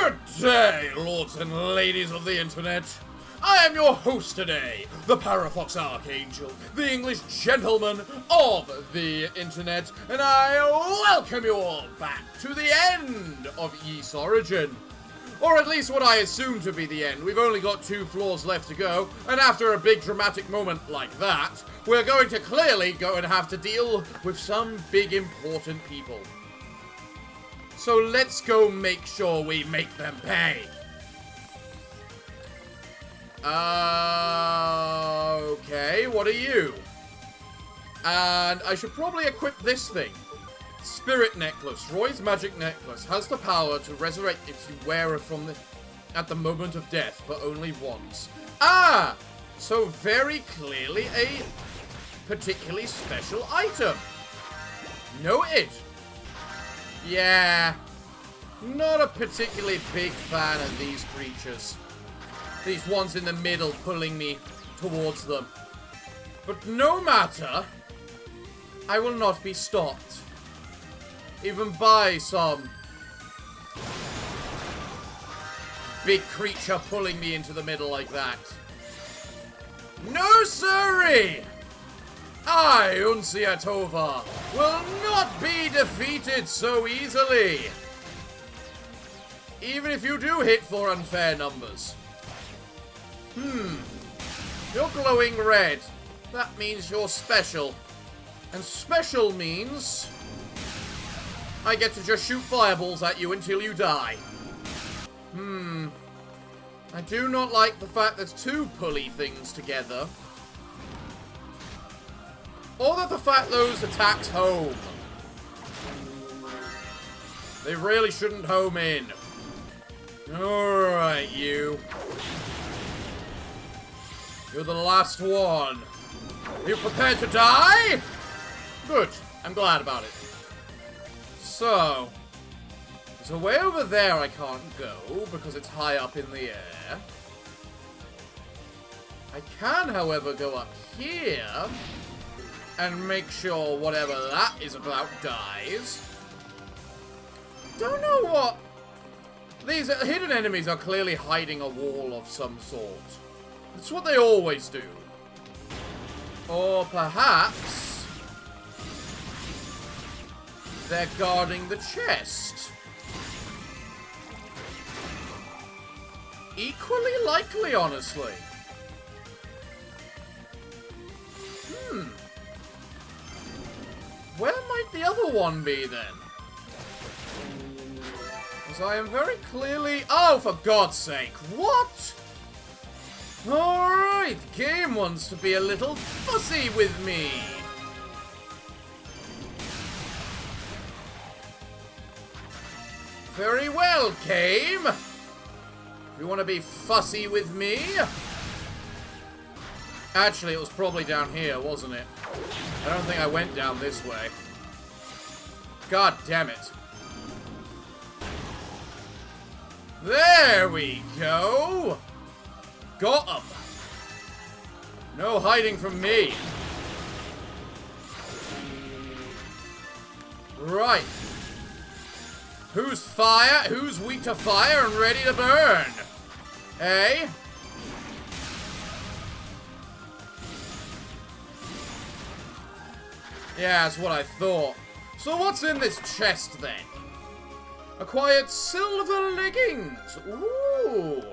Good day, lords and ladies of the internet. I am your host today, the Parafox Archangel, the English gentleman of the internet, and I welcome you all back to the end of Ys Origin. Or at least what I assume to be the end. We've only got 2 floors left to go, and after a big dramatic moment like that, we're going to clearly go and have to deal with some big important people. So let's go make sure we make them pay. Okay, what are you? And I should probably equip this thing. Spirit Necklace. Roy's magic necklace has the power to resurrect its wearer at the moment of death, but only once. Ah! So very clearly a particularly special item. Noted. Yeah. Not a particularly big fan of these creatures. These ones in the middle pulling me towards them. But no matter, I will not be stopped. Even by some big creature pulling me into the middle like that. No siree! I, Unsiatova, will not be defeated so easily. Even if you do hit for unfair numbers. You're glowing red. That means you're special. And special means I get to just shoot fireballs at you until you die. I do not like the fact there's 2 pulley things together. Or that the fact those attacks home. They really shouldn't home in. Alright, you. You're the last one. Are you prepared to die? Good. I'm glad about it. So, there's a way over there I can't go because it's high up in the air. I can, however, go up here and make sure whatever that is about dies. Don't know what... These hidden enemies are clearly hiding a wall of some sort. It's what they always do. Or perhaps they're guarding the chest. Equally likely, honestly. Where might the other one be, then? Because I am very clearly... Oh, for God's sake. What? Alright, game wants to be a little fussy with me. Very well, game. You want to be fussy with me? Actually, it was probably down here, wasn't it? I don't think I went down this way. God damn it. There we go. Got 'em. No hiding from me. Right. Who's fire? Who's weak to fire and ready to burn? Eh? Yeah, that's what I thought. So what's in this chest, then? Acquired silver leggings. Ooh.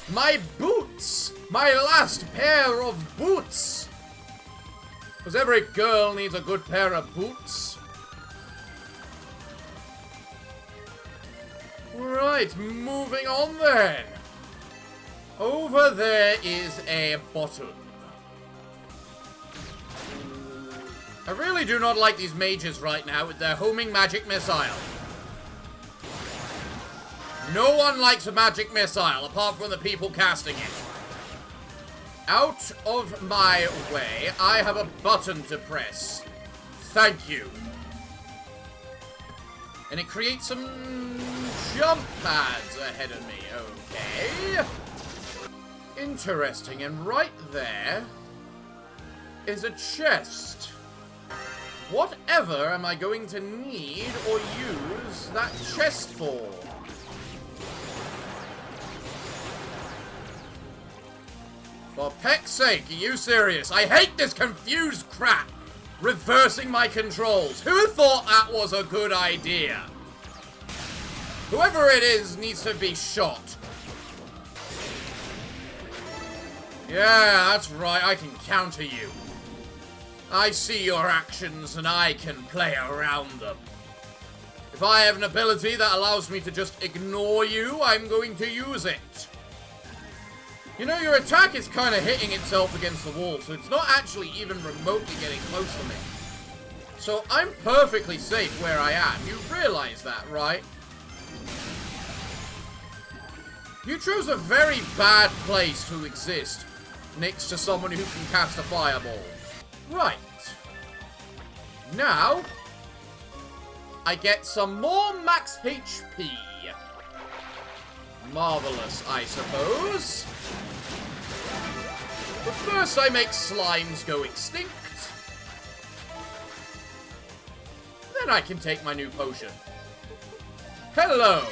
My boots. My last pair of boots. Because every girl needs a good pair of boots. Right, moving on then. Over there is a button. I really do not like these mages right now with their homing magic missile. No one likes a magic missile, apart from the people casting it. Out of my way, I have a button to press. Thank you. And it creates some jump pads ahead of me. Okay. Interesting, and right there is a chest. Whatever am I going to need or use that chest for? For peck's sake, are you serious? I hate this confused crap! Reversing my controls. Who thought that was a good idea? Whoever it is needs to be shot. Yeah, that's right, I can counter you. I see your actions and I can play around them. If I have an ability that allows me to just ignore you, I'm going to use it. You know, your attack is kind of hitting itself against the wall, so it's not actually even remotely getting close to me. So I'm perfectly safe where I am. You realize that, right? You chose a very bad place to exist next to someone who can cast a fireball. Right. Now, I get some more max HP. Marvelous, I suppose. But first I make slimes go extinct. Then I can take my new potion. Hello.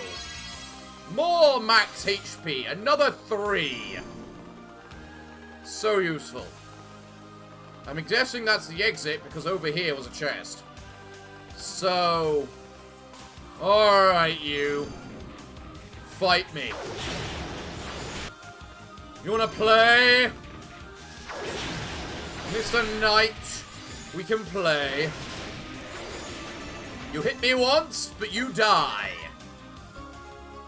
More max HP. Another 3. So useful. I'm guessing that's the exit because over here was a chest. So... Alright, you. Fight me. You wanna play? Mr. Knight, we can play. You hit me once, but you die.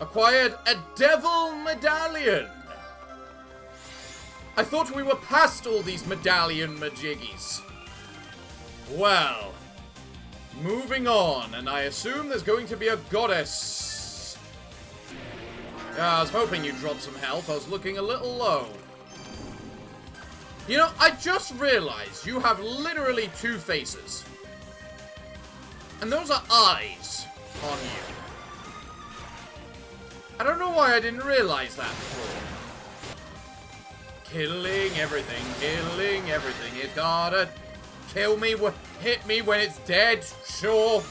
Acquired a devil medallion. I thought we were past all these medallion majiggies. Well, moving on, and I assume there's going to be a goddess. I was hoping you'd drop some health. I was looking a little low. You know, I just realized you have literally 2 faces. And those are eyes on you. I don't know why I didn't realize that before. Killing everything, killing everything. It's gotta kill me, hit me when it's dead, sure.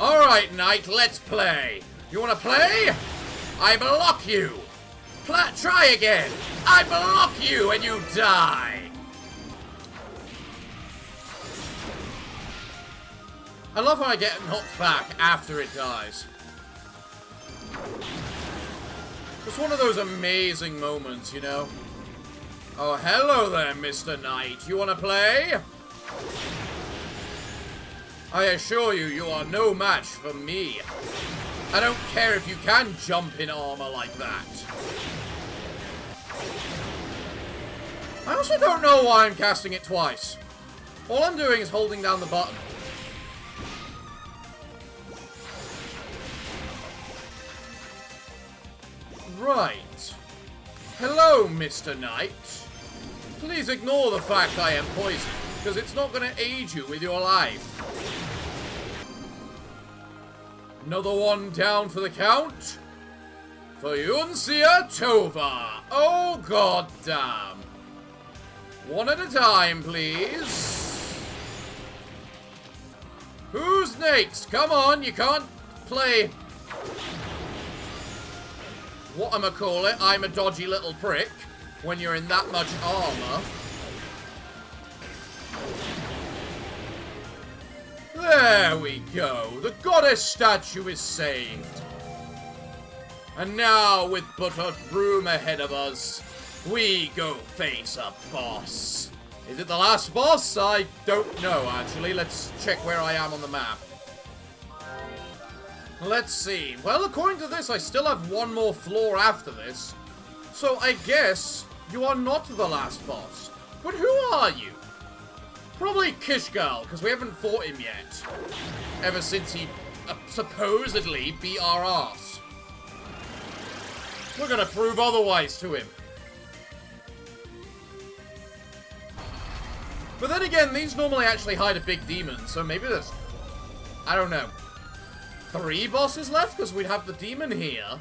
Alright, Knight, let's play. You wanna play? I block you. Try again. I block you and you die. I love how I get knocked back after it dies. It's one of those amazing moments, you know? Oh, hello there, Mr. Knight. You wanna play? I assure you, you are no match for me. I don't care if you can jump in armor like that. I also don't know why I'm casting it twice. All I'm doing is holding down the button. Right. Hello, Mr. Knight. Please ignore the fact I am poisoned, because it's not going to aid you with your life. Another one down for the count. For Yuncia Tova. Oh, goddamn. One at a time, please. Who's next? Come on, you can't play... Whatchamacallit, I'm a dodgy little prick when you're in that much armor. There we go. The goddess statue is saved. And now, with but a room ahead of us, we go face a boss. Is it the last boss? I don't know, actually. Let's check where I am on the map. Let's see. Well, according to this, I still have one more floor after this. So I guess you are not the last boss. But who are you? Probably Kishgal, because we haven't fought him yet. Ever since he supposedly beat our ass. We're gonna prove otherwise to him. But then again, these normally actually hide a big demon, so maybe there's... I don't know. 3 bosses left, because we'd have the demon here.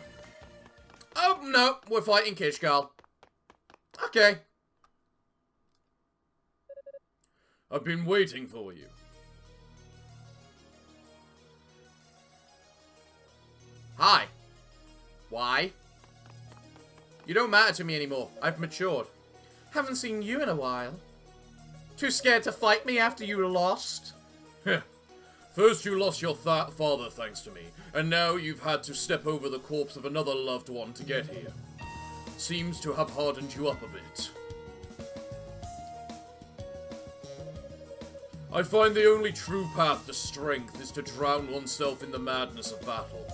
Oh, no, we're fighting Kishgal. Okay. I've been waiting for you. Hi. Why? You don't matter to me anymore. I've matured. Haven't seen you in a while. Too scared to fight me after you lost? First you lost your father thanks to me, and now you've had to step over the corpse of another loved one to get here. Seems to have hardened you up a bit. I find the only true path to strength is to drown oneself in the madness of battle.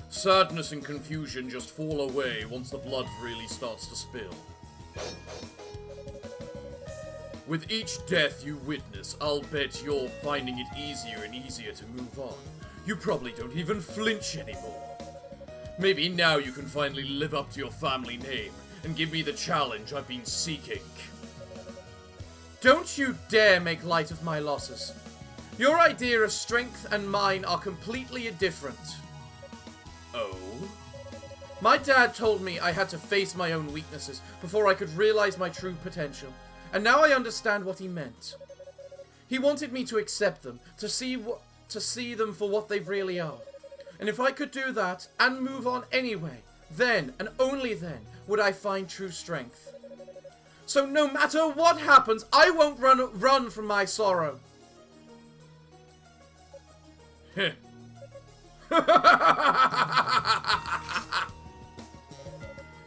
Sadness and confusion just fall away once the blood really starts to spill. With each death you witness, I'll bet you're finding it easier and easier to move on. You probably don't even flinch anymore. Maybe now you can finally live up to your family name and give me the challenge I've been seeking. Don't you dare make light of my losses. Your idea of strength and mine are completely different. Oh? My dad told me I had to face my own weaknesses before I could realize my true potential. And now I understand what he meant. He wanted me to accept them, to see them for what they really are. And if I could do that, and move on anyway, then, and only then, would I find true strength. So no matter what happens, I won't run from my sorrow.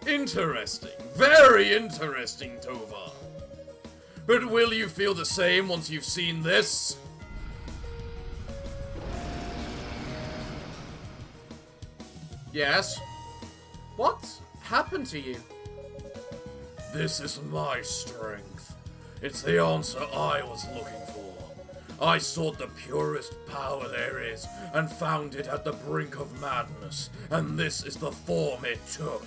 Interesting. Very interesting, Tovar. But will you feel the same once you've seen this? Yes? What happened to you? This is my strength. It's the answer I was looking for. I sought the purest power there is, and found it at the brink of madness, and this is the form it took.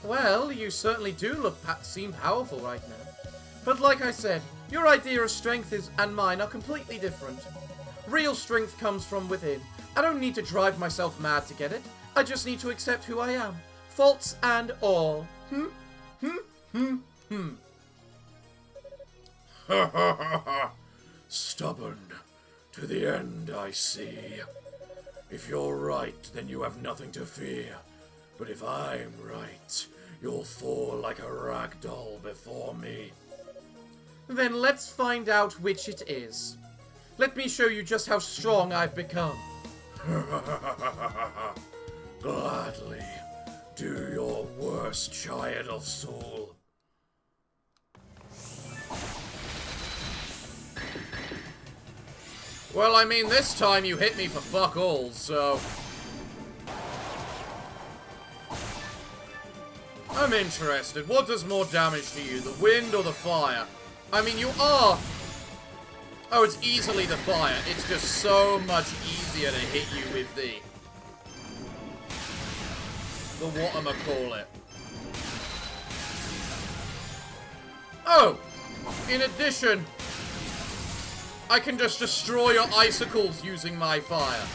Well, you certainly do seem powerful right now. But like I said, your idea of strength and mine are completely different. Real strength comes from within. I don't need to drive myself mad to get it. I just need to accept who I am. Faults and all. Ha ha ha ha! Stubborn. To the end, I see. If you're right, then you have nothing to fear. But if I'm right, you'll fall like a rag doll before me. Then let's find out which it is. Let me show you just how strong I've become. Gladly. Do your worst, child of soul. Well, I mean, this time you hit me for fuck all, so... I'm interested. What does more damage to you, the wind or the fire? I mean, you are... Oh, it's easily the fire. It's just so much easier to hit you with the whatchamacallit. Oh! In addition, I can just destroy your icicles using my fire.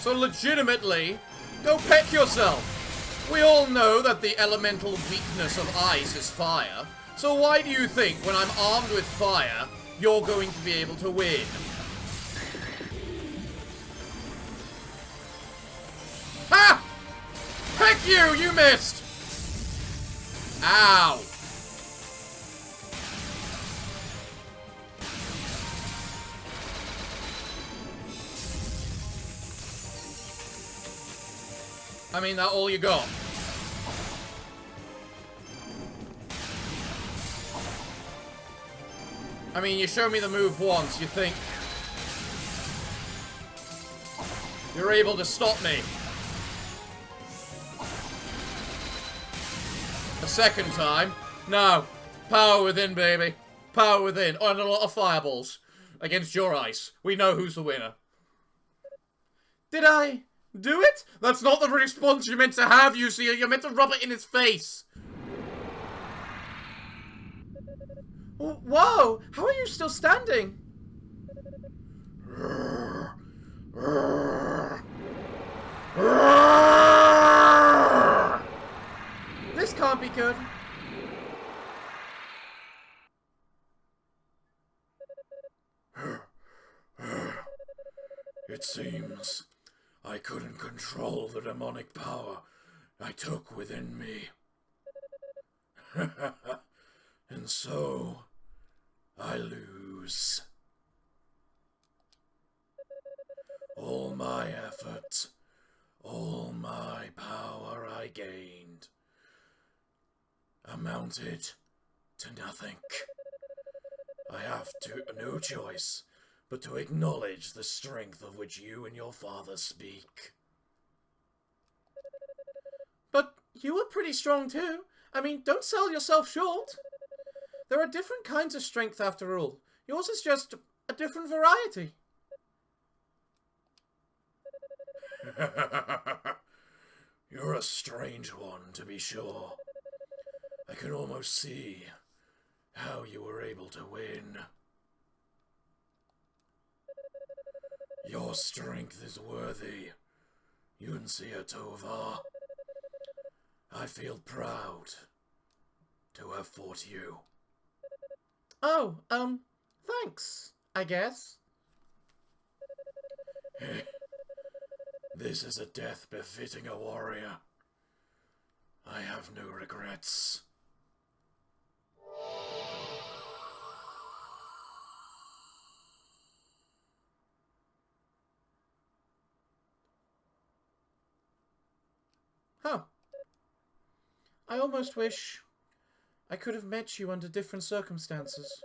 So legitimately, go peck yourself. We all know that the elemental weakness of ice is fire. So why do you think when I'm armed with fire, you're going to be able to win? Ha! Heck you! You missed! Ow! I mean, that all you got? I mean, you show me the move once, you think you're able to stop me. A second time? No. Power within, baby. Power within. And a lot of fireballs. Against your ice. We know who's the winner. Did I do it? That's not the response you're meant to have, you see. You're meant to rub it in his face. Whoa! How are you still standing? This can't be good. It seems I couldn't control the demonic power I took within me. And so, I lose. All my effort, all my power I gained, amounted to nothing. I have no choice but to acknowledge the strength of which you and your father speak. But you were pretty strong too. I mean, don't sell yourself short. There are different kinds of strength after all. Yours is just a different variety. You're a strange one, to be sure. I can almost see how you were able to win. Your strength is worthy, Yuncia Tovar. I feel proud to have fought you. Oh, thanks, I guess. This is a death befitting a warrior. I have no regrets. Huh. I almost wish I could have met you under different circumstances.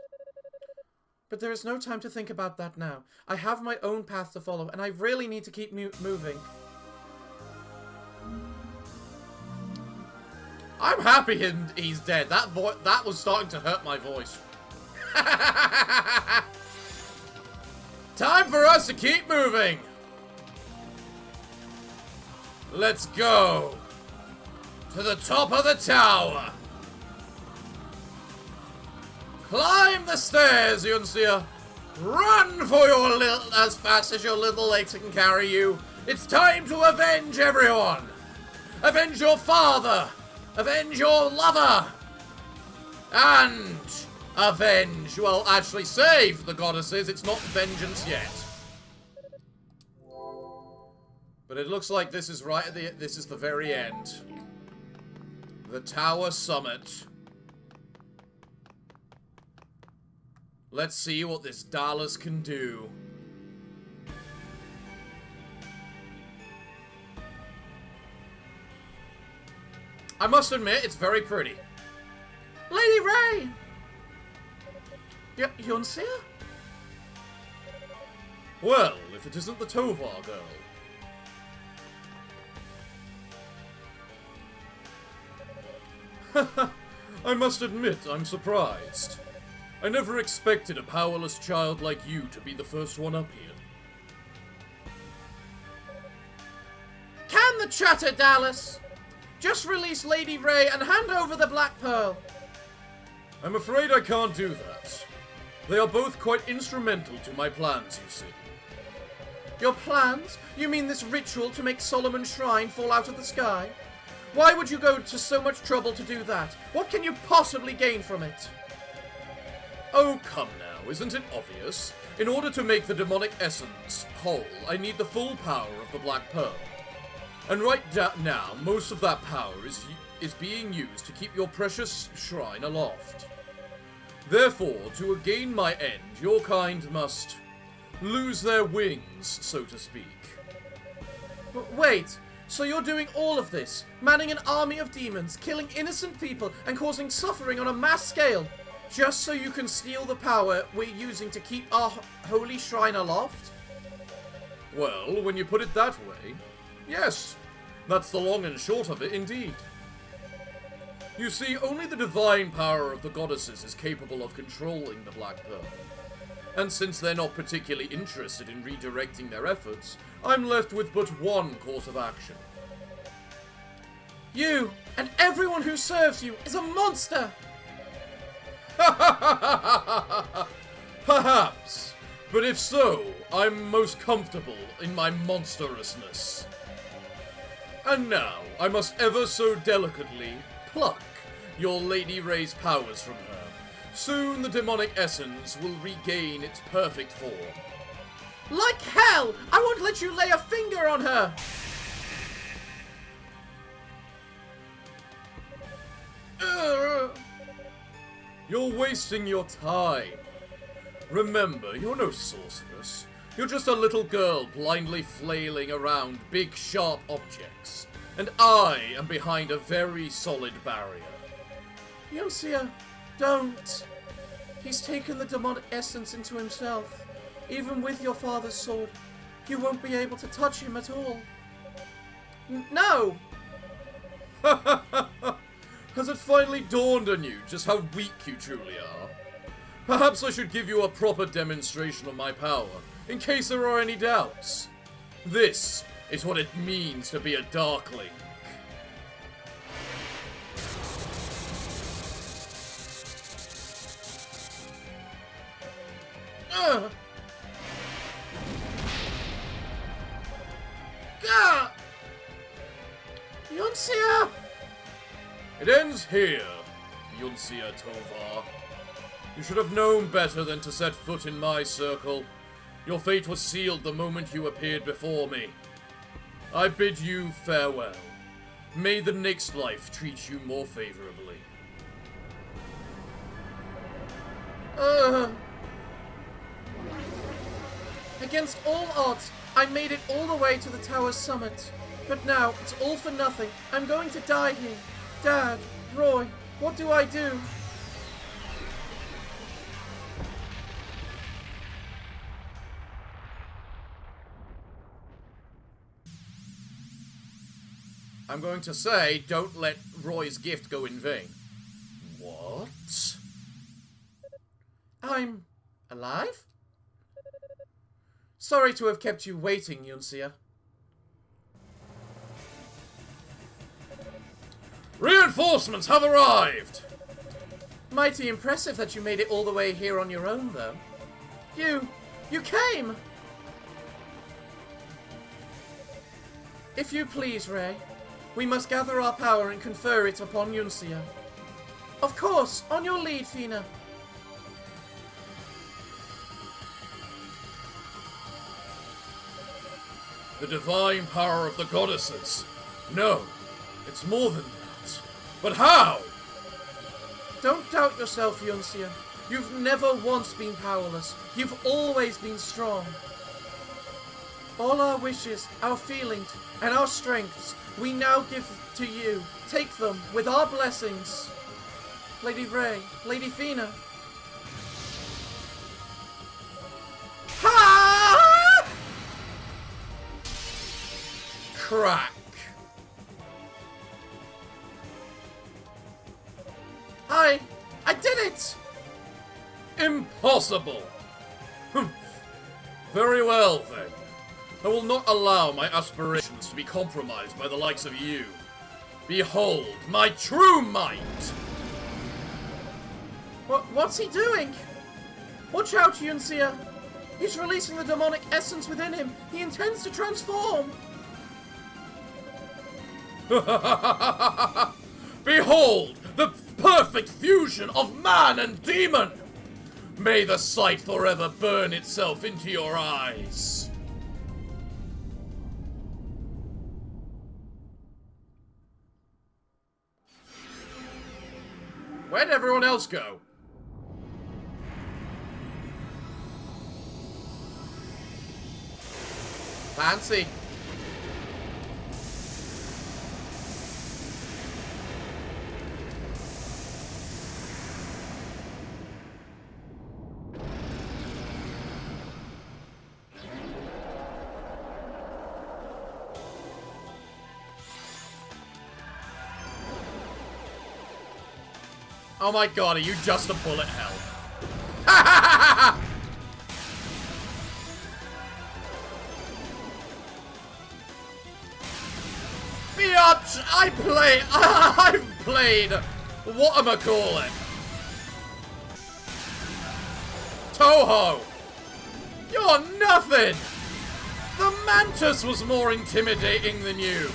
But there is no time to think about that now. I have my own path to follow, and I really need to keep moving. I'm happy he's dead. That was starting to hurt my voice. Time for us to keep moving. Let's go to the top of the tower. Climb the stairs, Yuncia. Run for your as fast as your little legs can carry you. It's time to avenge everyone. Avenge your father. Avenge your lover. And avenge, well, actually save the goddesses. It's not vengeance yet. But it looks like this is right at this is the very end. The tower summit. Let's see what this Dallas can do. I must admit, it's very pretty. Lady Ray! Yuncia? Well, if it isn't the Tovar girl. I must admit, I'm surprised. I never expected a powerless child like you to be the first one up here. Can the chatter, Dallas! Just release Lady Ray and hand over the Black Pearl. I'm afraid I can't do that. They are both quite instrumental to my plans, you see. Your plans? You mean this ritual to make Solomon's shrine fall out of the sky? Why would you go to so much trouble to do that? What can you possibly gain from it? Oh, come now, isn't it obvious? In order to make the demonic essence whole, I need the full power of the Black Pearl. And right now, most of that power is being used to keep your precious shrine aloft. Therefore, to gain my end, your kind must lose their wings, so to speak. Wait, so you're doing all of this, manning an army of demons, killing innocent people, and causing suffering on a mass scale, just so you can steal the power we're using to keep our holy shrine aloft? Well, when you put it that way, yes, that's the long and short of it indeed. You see, only the divine power of the goddesses is capable of controlling the Black Pearl. And since they're not particularly interested in redirecting their efforts, I'm left with but one course of action. You, and everyone who serves you, is a monster! Perhaps, but if so, I'm most comfortable in my monstrousness. And now, I must ever so delicately pluck your Lady Ray's powers from her. Soon the demonic essence will regain its perfect form. Like hell! I won't let you lay a finger on her! You're wasting your time. Remember, you're no sorceress. You're just a little girl blindly flailing around big, sharp objects. And I am behind a very solid barrier. Yuncia, don't. He's taken the demonic essence into himself. Even with your father's sword, you won't be able to touch him at all. No! Has it finally dawned on you just how weak you truly are? Perhaps I should give you a proper demonstration of my power, in case there are any doubts. This is what it means to be a Darkling. Yuncia! It ends here, Yuncia Tovar. You should have known better than to set foot in my circle. Your fate was sealed the moment you appeared before me. I bid you farewell. May the next life treat you more favorably. Against all odds, I made it all the way to the tower's summit. But now, it's all for nothing. I'm going to die here. Dad, Roy, what do I do? I'm going to say, don't let Roy's gift go in vain. What? I'm alive? Sorry to have kept you waiting, Yuncia. Reinforcements have arrived! Mighty impressive that you made it all the way here on your own, though. You came! If you please, Ray, we must gather our power and confer it upon Yuncia. Of course, on your lead, Fina. The divine power of the goddesses. No, it's more than that. But how? Don't doubt yourself, Yuncia. You've never once been powerless. You've always been strong. All our wishes, our feelings, and our strengths, we now give to you. Take them with our blessings. Lady Ray, Lady Fina. Ha! Crack. I did it! Impossible! Very well, then. I will not allow my aspirations to be compromised by the likes of you. Behold my true might! What's he doing? Watch out, Yuncia. He's releasing the demonic essence within him. He intends to transform. Behold the perfect fusion of man and demon! May the sight forever burn itself into your eyes. Where'd everyone else go? Fancy. Oh my god, are you just a bullet hell? Biatch! I've played whatchamacallit. Toho! You're nothing! The Mantis was more intimidating than you.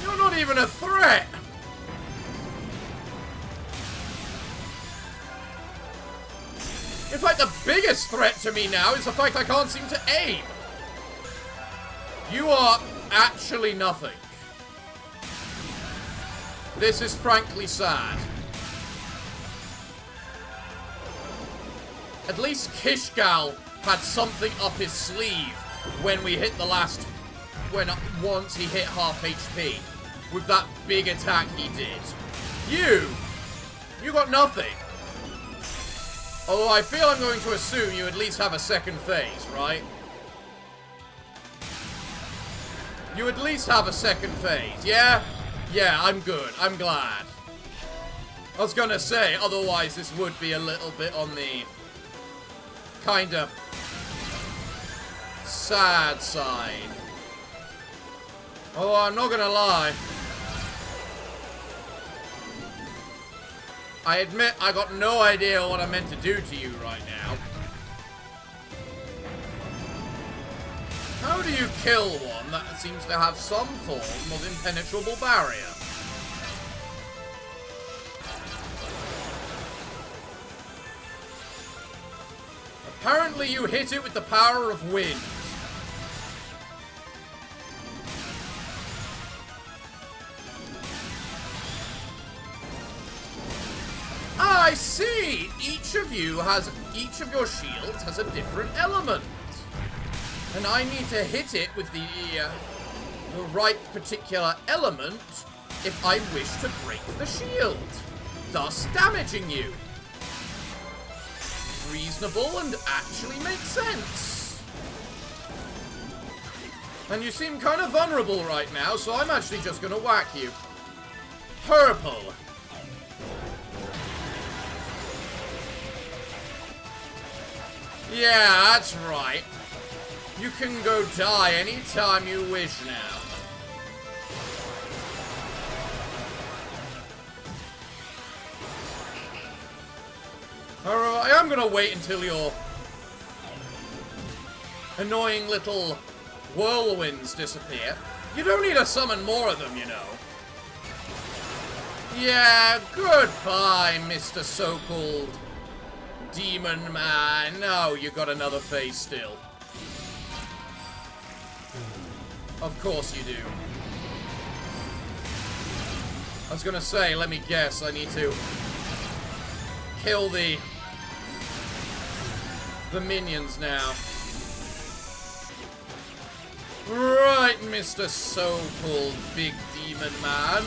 You're not even a threat! In fact, the biggest threat to me now is the fact I can't seem to aim. You are actually nothing. This is frankly sad. At least Kishgal had something up his sleeve when we hit the last... once he hit half HP. With that big attack he did. You got nothing. Although I feel I'm going to assume you at least have a second phase, right? You at least have a second phase, yeah? Yeah, I'm good. I'm glad. I was gonna say, otherwise this would be a little bit on the... kinda... sad side. Oh, I'm not gonna lie. I admit I got no idea what I meant to do to you right now. How do you kill one that seems to have some form of impenetrable barrier? Apparently you hit it with the power of wind. I see! Each of your shields has a different element. And I need to hit it with the right particular element if I wish to break the shield, thus damaging you. Reasonable and actually makes sense. And you seem kind of vulnerable right now, so I'm actually just gonna whack you. Purple. Yeah, that's right. You can go die anytime you wish now. Alright, I am gonna wait until your annoying little whirlwinds disappear. You don't need to summon more of them, you know. Yeah, goodbye, Mr. So-called Demon Man. No, you got another phase still. Of course you do. I was gonna say, let me guess, I need to kill the minions now. Right, Mr. So-called Big Demon Man.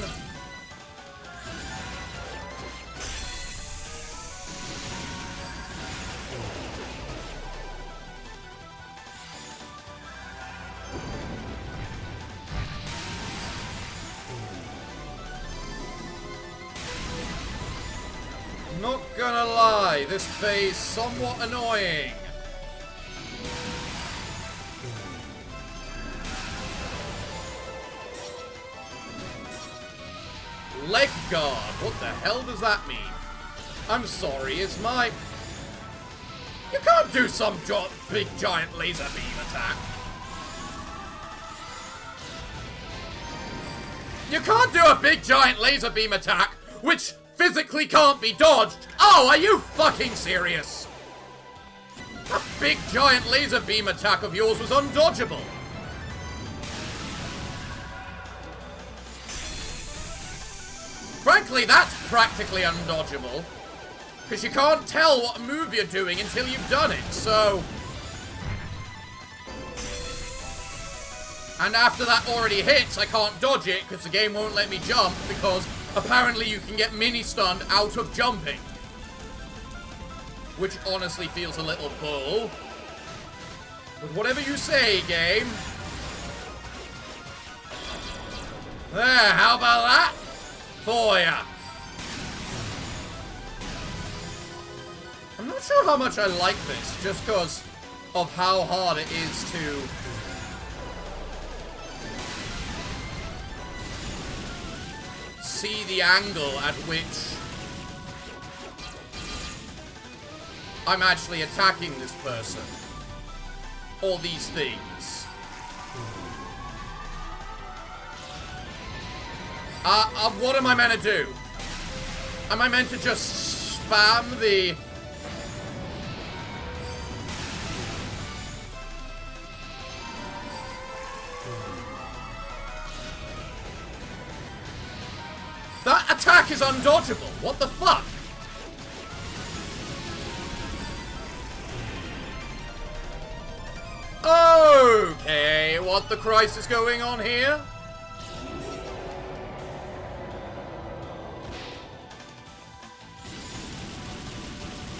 Not gonna lie, this phase somewhat annoying. Leg guard, what the hell does that mean? I'm sorry, it's my... You can't do some big giant laser beam attack. You can't do a big giant laser beam attack, which physically can't be dodged. Oh, are you fucking serious? That big giant laser beam attack of yours was undodgeable. Frankly, that's practically undodgeable. Because you can't tell what move you're doing until you've done it, so... And after that already hits, I can't dodge it because the game won't let me jump because apparently you can get mini-stunned out of jumping. Which honestly feels a little bull. But whatever you say, game. There, how about that? For ya. I'm not sure how much I like this, just because of how hard it is to... see the angle at which I'm actually attacking this person. Or these things. What am I meant to do? Am I meant to just spam the attack is undodgeable. What the fuck? Okay, what the Christ is going on here?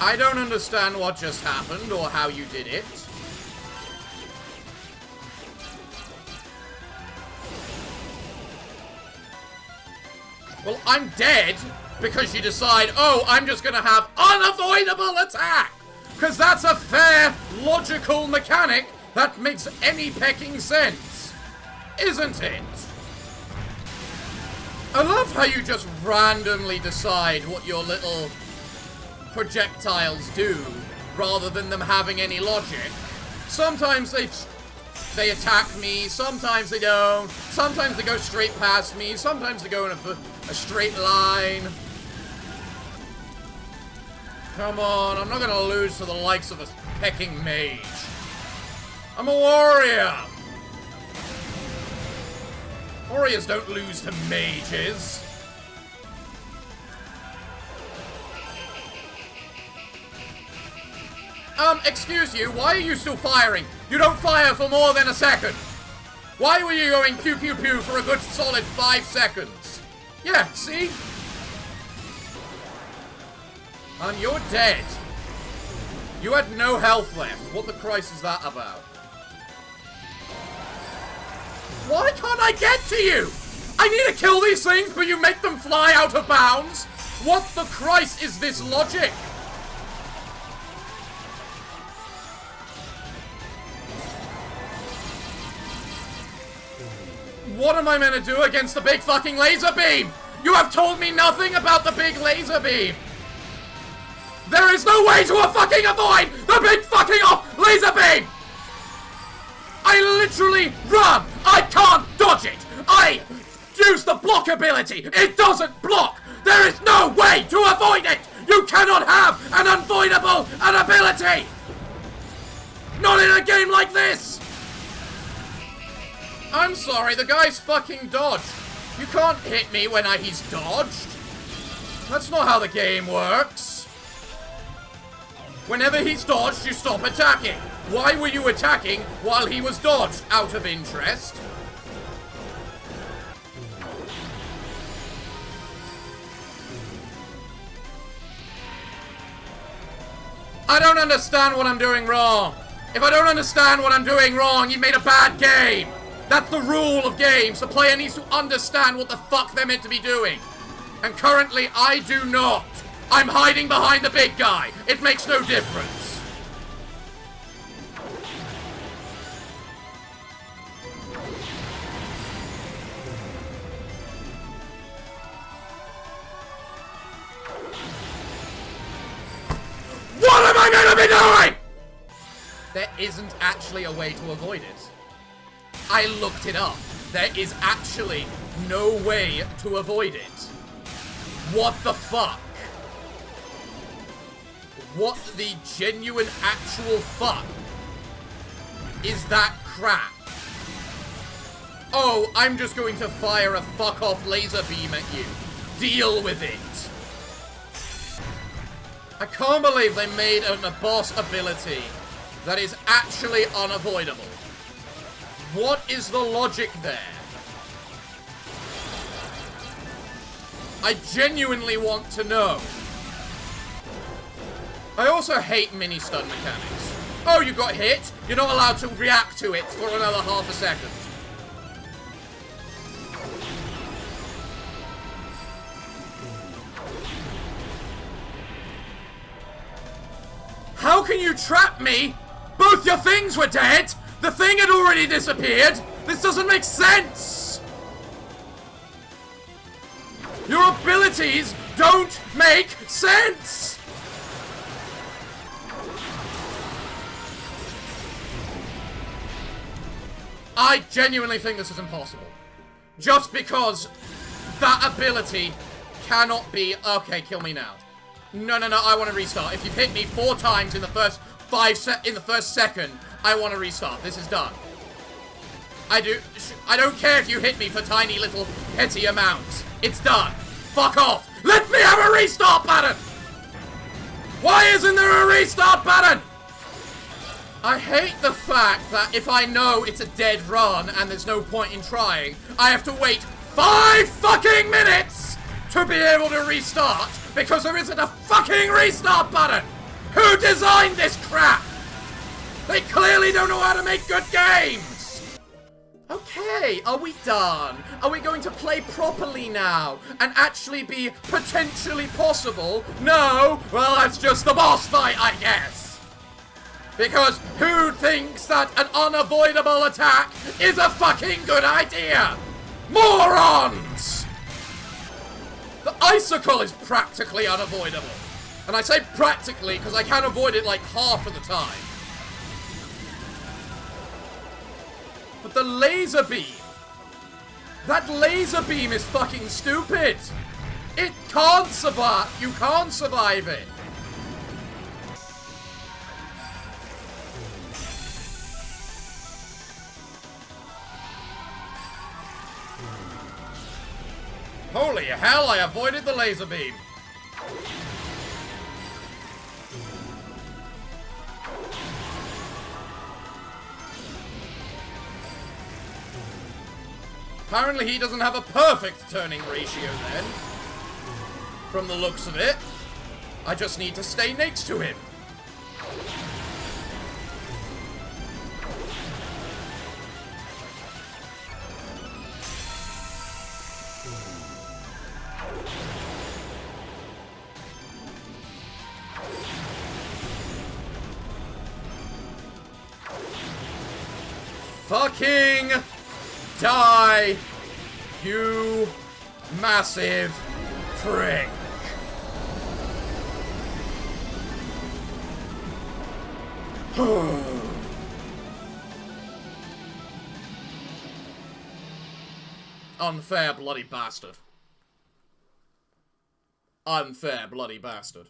I don't understand what just happened or how you did it. Well, I'm dead because you decide, oh, I'm just gonna have unavoidable attack! Because that's a fair, logical mechanic that makes any pecking sense. Isn't it? I love how you just randomly decide what your little projectiles do, rather than them having any logic. Sometimes they attack me, sometimes they don't, sometimes they go straight past me, sometimes they go in a straight line. Come on, I'm not gonna lose to the likes of a pecking mage. I'm a warrior! Warriors don't lose to mages. Excuse you, why are you still firing? You don't fire for more than a second. Why were you going pew pew pew for a good solid 5 seconds? Yeah, see? And you're dead. You had no health left. What the Christ is that about? Why can't I get to you? I need to kill these things, but you make them fly out of bounds? What the Christ is this logic? What am I meant to do against the big fucking laser beam? You have told me nothing about the big laser beam. There is no way to fucking avoid the big fucking laser beam. I literally run. I can't dodge it. I use the block ability. It doesn't block. There is no way to avoid it. You cannot have an unavoidable ability. Not in a game like this. I'm sorry, the guy's fucking dodged. You can't hit me when he's dodged. That's not how the game works. Whenever he's dodged, you stop attacking. Why were you attacking while he was dodged? Out of interest. I don't understand what I'm doing wrong. If I don't understand what I'm doing wrong, you made a bad game. That's the rule of games. The player needs to understand what the fuck they're meant to be doing. And currently, I do not. I'm hiding behind the big guy. It makes no difference. What am I meant to be doing? There isn't actually a way to avoid it. I looked it up. There is actually no way to avoid it. What the fuck? What the genuine actual fuck is that crap? Oh, I'm just going to fire a fuck-off laser beam at you. Deal with it. I can't believe they made a boss ability that is actually unavoidable. What is the logic there? I genuinely want to know. I also hate mini-stun mechanics. Oh, you got hit? You're not allowed to react to it for another half a second. How can you trap me? Both your things were dead! The thing had already disappeared! This doesn't make sense! Your abilities don't make sense! I genuinely think this is impossible. Just because that ability cannot be... Okay, kill me now. No, I want to restart. If you've hit me 4 times in the first second, I want to restart. This is done. I don't care if you hit me for tiny little petty amounts. It's done. Fuck off. Let me have a restart button! Why isn't there a restart button? I hate the fact that if I know it's a dead run and there's no point in trying, I have to wait 5 fucking minutes to be able to restart because there isn't a fucking restart button! Who designed this crap? They clearly don't know how to make good games! Okay, are we done? Are we going to play properly now and actually be potentially possible? No? Well, that's just the boss fight, I guess. Because who thinks that an unavoidable attack is a fucking good idea? Morons! The icicle is practically unavoidable. And I say practically because I can avoid it like half of the time. But the laser beam! That laser beam is fucking stupid! It can't survive! You can't survive it! Holy hell, I avoided the laser beam! Apparently he doesn't have a perfect turning ratio then. From the looks of it. I just need to stay next to him. Fucking die, you massive prick. Unfair bloody bastard. Unfair bloody bastard.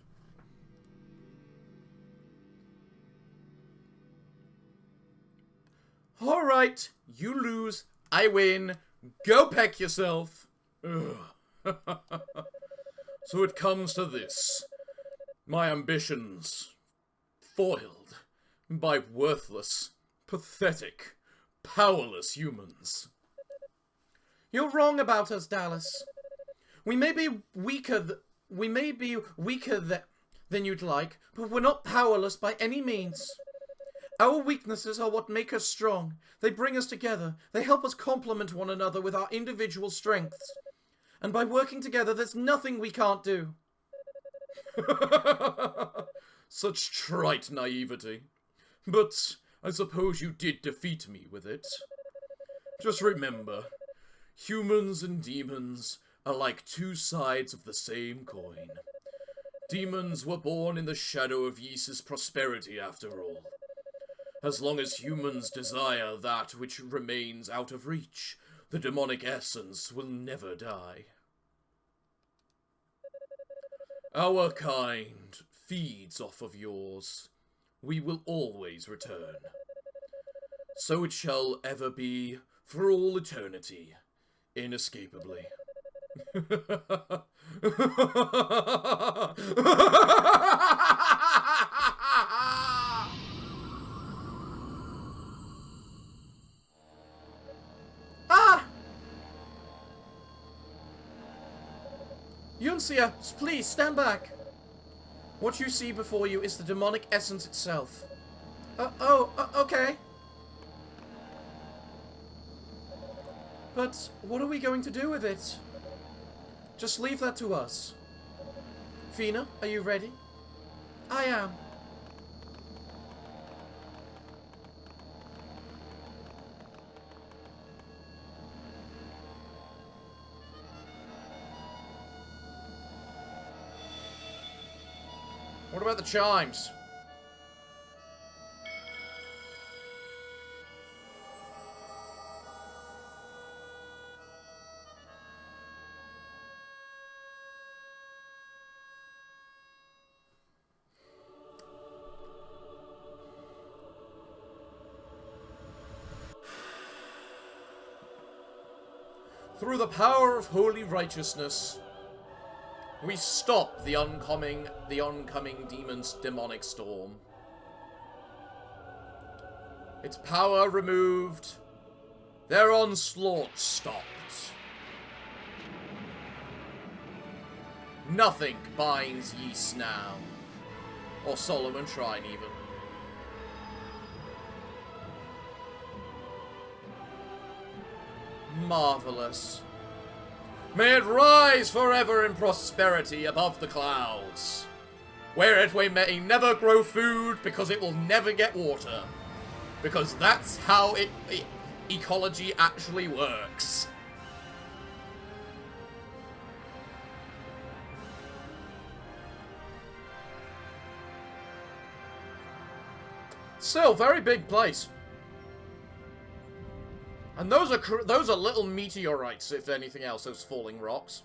Alright, you lose, I win, go peck yourself. So it comes to this. My ambitions foiled by worthless, pathetic, powerless humans. You're wrong about us, Dallas. We may be weaker than you'd like, but we're not powerless by any means. Our weaknesses are what make us strong. They bring us together. They help us complement one another with our individual strengths. And by working together, there's nothing we can't do. Such trite naivety. But I suppose you did defeat me with it. Just remember, humans and demons are like two sides of the same coin. Demons were born in the shadow of Ys's prosperity, after all. As long as humans desire that which remains out of reach, the demonic essence will never die. Our kind feeds off of yours. We will always return. So it shall ever be, for all eternity, inescapably. Yuncia, please, stand back. What you see before you is the demonic essence itself. Okay. But what are we going to do with it? Just leave that to us. Fina, are you ready? I am. What about the chimes? Through the power of holy righteousness, We stop the oncoming demon's demonic storm. Its power removed. Their onslaught stopped. Nothing binds Yeast now. Or Solomon Shrine, even. Marvelous. May it rise forever in prosperity above the clouds, where it may never grow food because it will never get water, because that's how ecology actually works. Still, very big place. And those are little meteorites, if anything else, those falling rocks.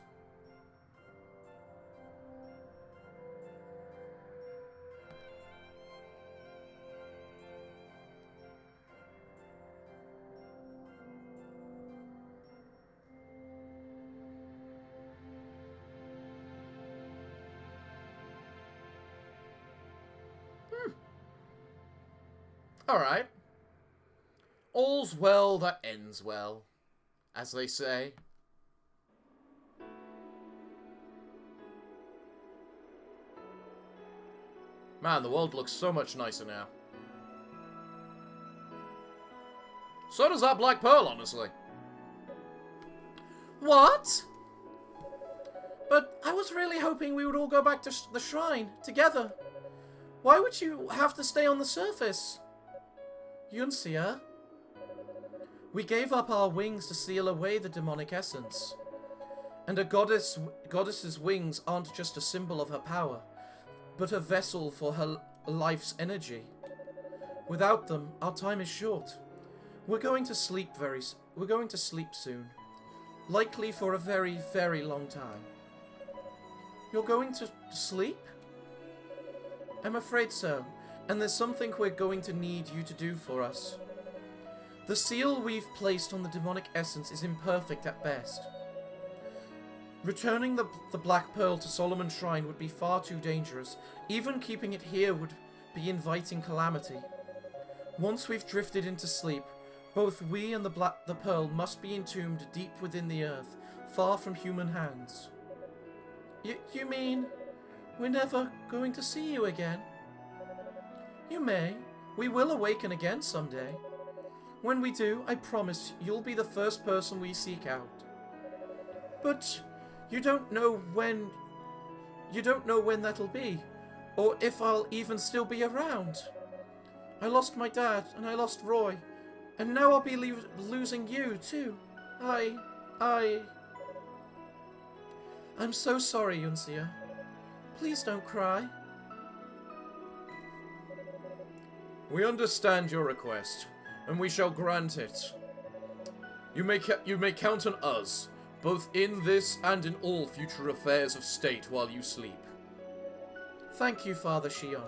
Alright. All's well that ends well, as they say. Man, the world looks so much nicer now. So does that Black Pearl, honestly. What? But I was really hoping we would all go back to the shrine together. Why would you have to stay on the surface? Yuncia? We gave up our wings to seal away the demonic essence. And a goddess's wings aren't just a symbol of her power, but a vessel for her life's energy. Without them, our time is short. We're going to sleep soon. Likely for a very, very long time. You're going to sleep? I'm afraid so, and there's something we're going to need you to do for us. The seal we've placed on the demonic essence is imperfect at best. Returning the Black Pearl to Solomon Shrine would be far too dangerous. Even keeping it here would be inviting calamity. Once we've drifted into sleep, both we and the Pearl must be entombed deep within the earth, far from human hands. You mean we're never going to see you again? You may. We will awaken again someday. When we do, I promise you'll be the first person we seek out. But you don't know when that'll be, or if I'll even still be around. I lost my dad, and I lost Roy, and now I'll be losing you too. I'm so sorry, Yuncia. Please don't cry. We understand your request, and we shall grant it. You may count on us, both in this and in all future affairs of state while you sleep. Thank you, Father Shion.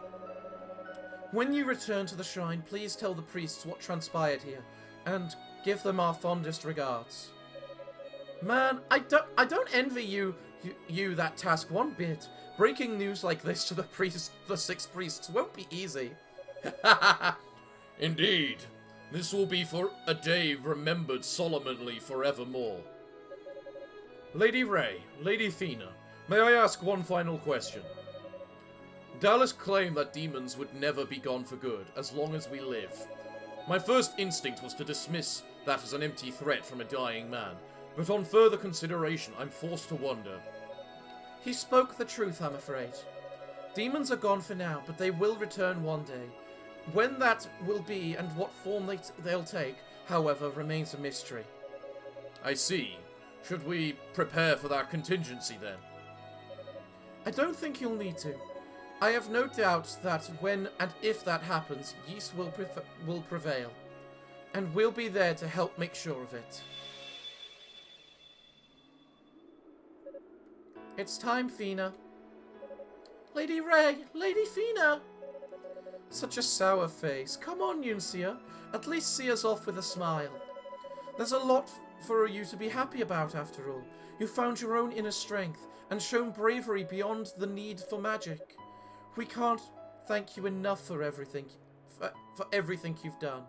When you return to the shrine, please tell the priests what transpired here, and give them our fondest regards. Man, I don't envy you that task one bit. Breaking news like this to the 6 priests won't be easy. Indeed. This will be for a day remembered solemnly forevermore. Lady Ray, Lady Thena, may I ask one final question? Dallas claimed that demons would never be gone for good, as long as we live. My first instinct was to dismiss that as an empty threat from a dying man, but on further consideration, I'm forced to wonder. He spoke the truth, I'm afraid. Demons are gone for now, but they will return one day. When that will be and what form they'll take, however, remains a mystery. I see. Should we prepare for that contingency, then? I don't think you'll need to. I have no doubt that when and if that happens, Yeast will prevail. And we'll be there to help make sure of it. It's time, Thena. Lady Ray! Lady Thena! Such a sour face. Come on, Yuncia. At least see us off with a smile. There's a lot for you to be happy about, after all. You found your own inner strength and shown bravery beyond the need for magic. We can't thank you enough for everything, for everything you've done.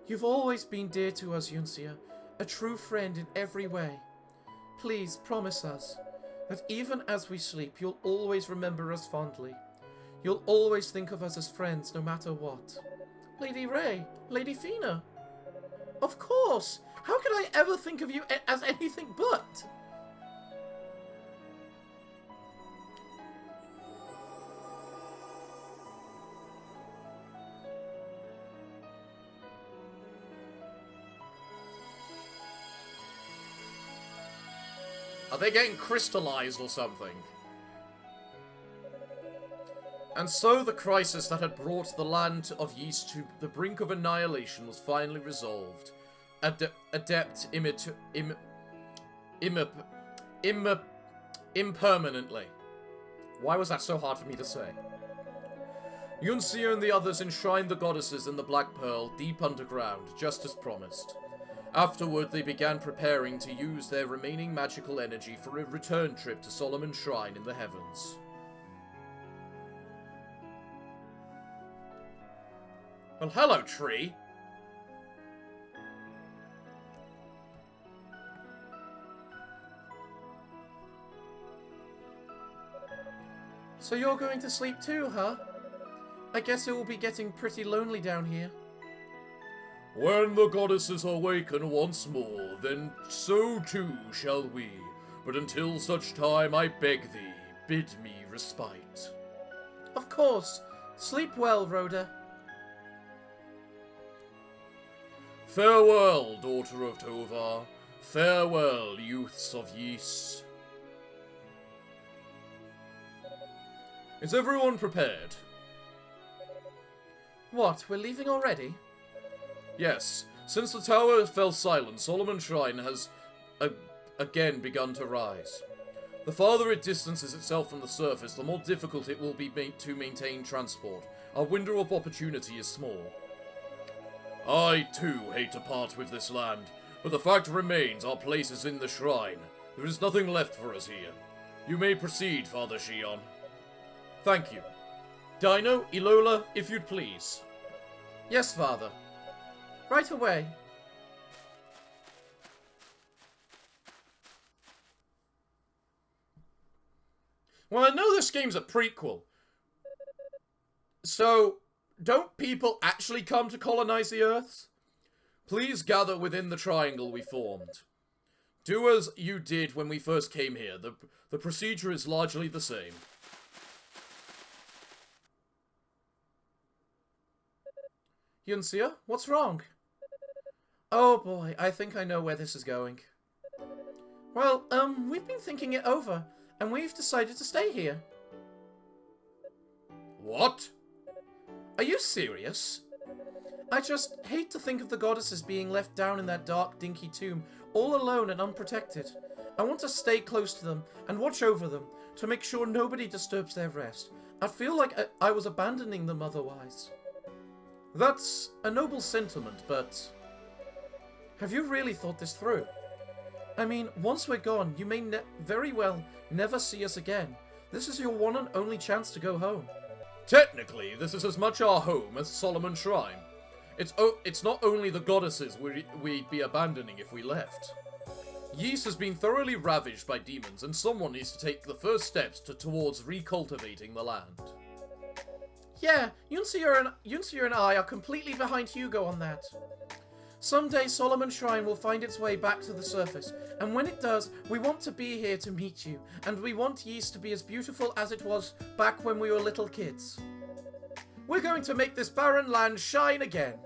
You've always been dear to us, Yuncia, a true friend in every way. Please promise us that even as we sleep, you'll always remember us fondly. You'll always think of us as friends, no matter what. Lady Ray, Lady Fina. Of course! How could I ever think of you as anything but? Are they getting crystallized or something? And so the crisis that had brought the land of Yeast to the brink of annihilation was finally resolved. Impermanently. Why was that so hard for me to say? Yuncia and the others enshrined the goddesses in the Black Pearl deep underground, just as promised. Afterward, they began preparing to use their remaining magical energy for a return trip to Solomon's Shrine in the heavens. Well, hello, tree. So you're going to sleep too, huh? I guess it will be getting pretty lonely down here. When the goddesses awaken once more, then so too shall we. But until such time, I beg thee, bid me respite. Of course. Sleep well, Rhoda. Farewell, daughter of Tovar. Farewell, youths of Ys. Is everyone prepared? What, we're leaving already? Yes. Since the tower fell silent, Solomon's Shrine has again begun to rise. The farther it distances itself from the surface, the more difficult it will be to maintain transport. Our window of opportunity is small. I, too, hate to part with this land, but the fact remains our place is in the shrine. There is nothing left for us here. You may proceed, Father Shion. Thank you. Dino, Ilola, if you'd please. Yes, Father. Right away. Well, I know this game's a prequel. So, don't people actually come to colonize the Earth? Please gather within the triangle we formed. Do as you did when we first came here. The procedure is largely the same. Yuncia, what's wrong? Oh boy, I think I know where this is going. Well, we've been thinking it over, and we've decided to stay here. What? Are you serious? I just hate to think of the goddesses being left down in that dark, dinky tomb, all alone and unprotected. I want to stay close to them and watch over them to make sure nobody disturbs their rest. I feel like I was abandoning them otherwise. That's a noble sentiment, but have you really thought this through? I mean, once we're gone, you may very well never see us again. This is your one and only chance to go home. Technically, this is as much our home as Solomon's Shrine. It's not only the goddesses we'd be abandoning if we left. Ys has been thoroughly ravaged by demons, and someone needs to take the first steps towards recultivating the land. Yeah, Yuncia and I are completely behind Hugo on that. Someday Solomon's Shrine will find its way back to the surface, and when it does, we want to be here to meet you, and we want Ys to be as beautiful as it was back when we were little kids. We're going to make this barren land shine again.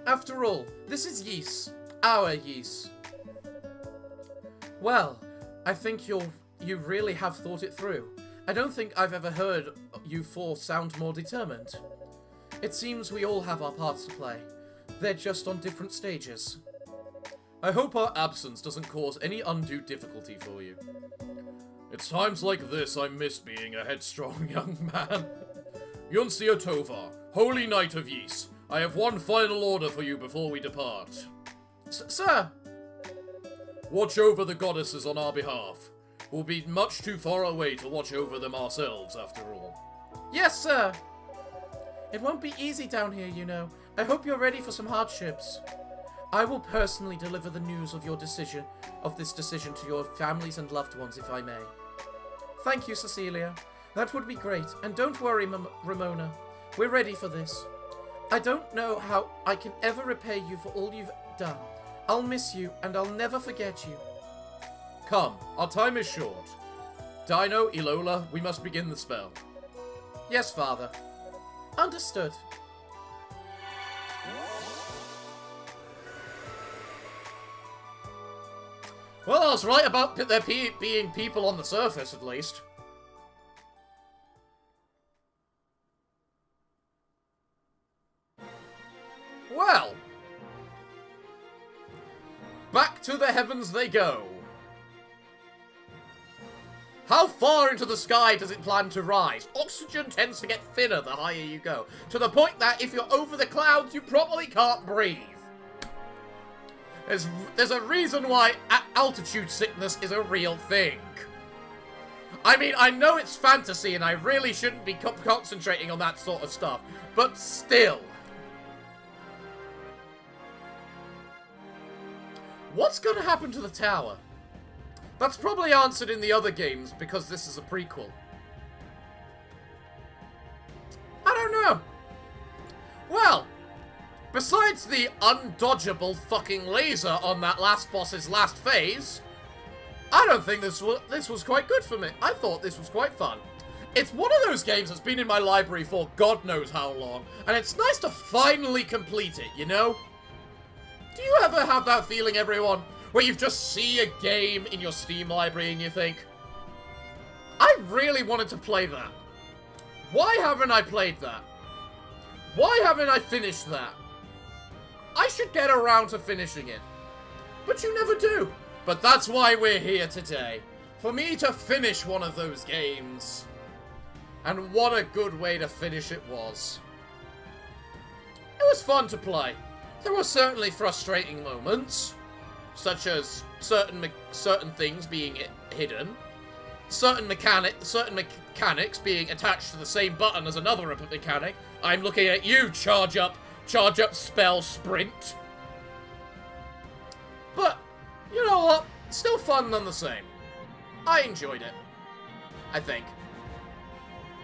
After all, this is Ys, our Ys. Well, I think you really have thought it through. I don't think I've ever heard you four sound more determined. It seems we all have our parts to play. They're just on different stages. I hope our absence doesn't cause any undue difficulty for you. It's times like this I miss being a headstrong young man. Yuncia Tovar, Holy Knight of Ys, I have one final order for you before we depart. Sir! Watch over the goddesses on our behalf. We'll be much too far away to watch over them ourselves, after all. Yes, sir. It won't be easy down here, you know. I hope you're ready for some hardships. I will personally deliver the news of this decision to your families and loved ones, if I may. Thank you, Cecilia. That would be great. And don't worry, Ramona. We're ready for this. I don't know how I can ever repay you for all you've done. I'll miss you, and I'll never forget you. Come, our time is short. Dino, Ilola, we must begin the spell. Yes, Father. Understood. Well, I was right about there being people on the surface, at least. Well. Back to the heavens they go. How far into the sky does it plan to rise? Oxygen tends to get thinner the higher you go, to the point that if you're over the clouds, you probably can't breathe. There's a reason why altitude sickness is a real thing. I mean, I know it's fantasy and I really shouldn't be concentrating on that sort of stuff, but still. What's going to happen to the tower? That's probably answered in the other games because this is a prequel. I don't know. Well, besides the undodgeable fucking laser on that last boss's last phase, I don't think this was quite good for me. I thought this was quite fun. It's one of those games that's been in my library for God knows how long, and it's nice to finally complete it, you know? Do you ever have that feeling, everyone, where you just see a game in your Steam library and you think, I really wanted to play that. Why haven't I played that? Why haven't I finished that? I should get around to finishing it. But you never do. But that's why we're here today. For me to finish one of those games. And what a good way to finish it was. It was fun to play. There were certainly frustrating moments. Such as certain things being hidden. Certain mechanics being attached to the same button as another mechanic. I'm looking at you, charge up, spell, sprint. But, you know what? Still fun none the same. I enjoyed it. I think.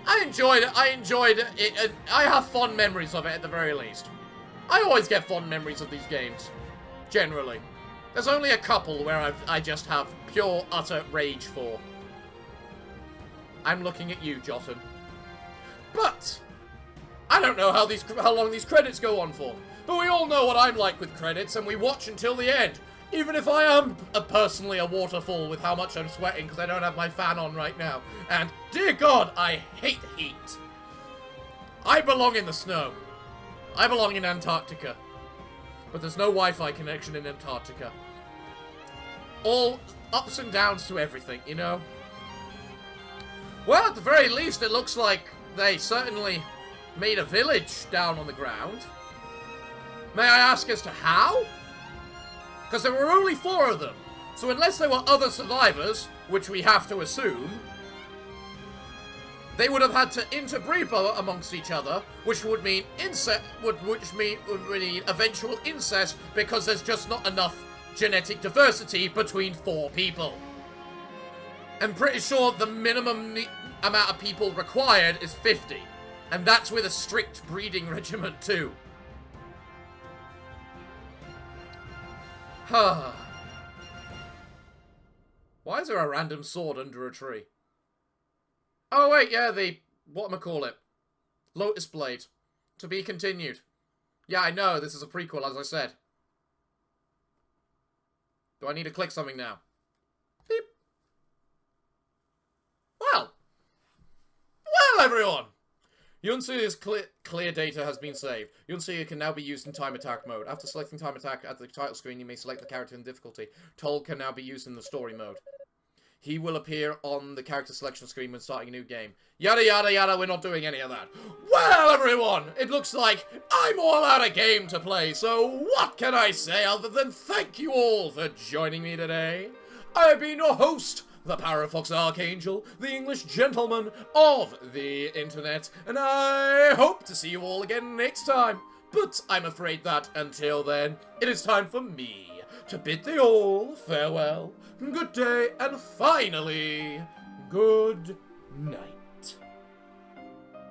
I enjoyed it. I have fond memories of it at the very least. I always get fond memories of these games. Generally. There's only a couple where I just have pure, utter rage for. I'm looking at you, Jotham. But I don't know how long these credits go on for. But we all know what I'm like with credits, and we watch until the end. Even if I am personally a waterfall with how much I'm sweating because I don't have my fan on right now. And, dear God, I hate heat. I belong in the snow. I belong in Antarctica. But there's no Wi-Fi connection in Antarctica. All ups and downs to everything, you know? Well, at the very least, it looks like they certainly made a village down on the ground. May I ask as to how? Because there were only 4 of them. So unless there were other survivors, which we have to assume, they would have had to interbreed amongst each other, which would mean would mean eventual incest because there's just not enough genetic diversity between 4 people. I'm pretty sure the minimum amount of people required is 50, and that's with a strict breeding regimen too. Why is there a random sword under a tree? Oh wait, yeah, whatchamacallit? Lotus Blade. To be continued. Yeah, I know, this is a prequel, as I said. Do I need to click something now? Beep. Well, everyone! Yuncia's clear data has been saved. Yuncia can now be used in time attack mode. After selecting time attack at the title screen, you may select the character and difficulty. Toll can now be used in the story mode. he will appear on the character selection screen when starting a new game. Yada yada yada, we're not doing any of that. Well, everyone, it looks like I'm all out of game to play, so what can I say other than thank you all for joining me today? I have been your host, the Parafox Archangel, the English gentleman of the internet, and I hope to see you all again next time. But I'm afraid that, until then, it is time for me to bid thee all farewell, good day, and finally, good night.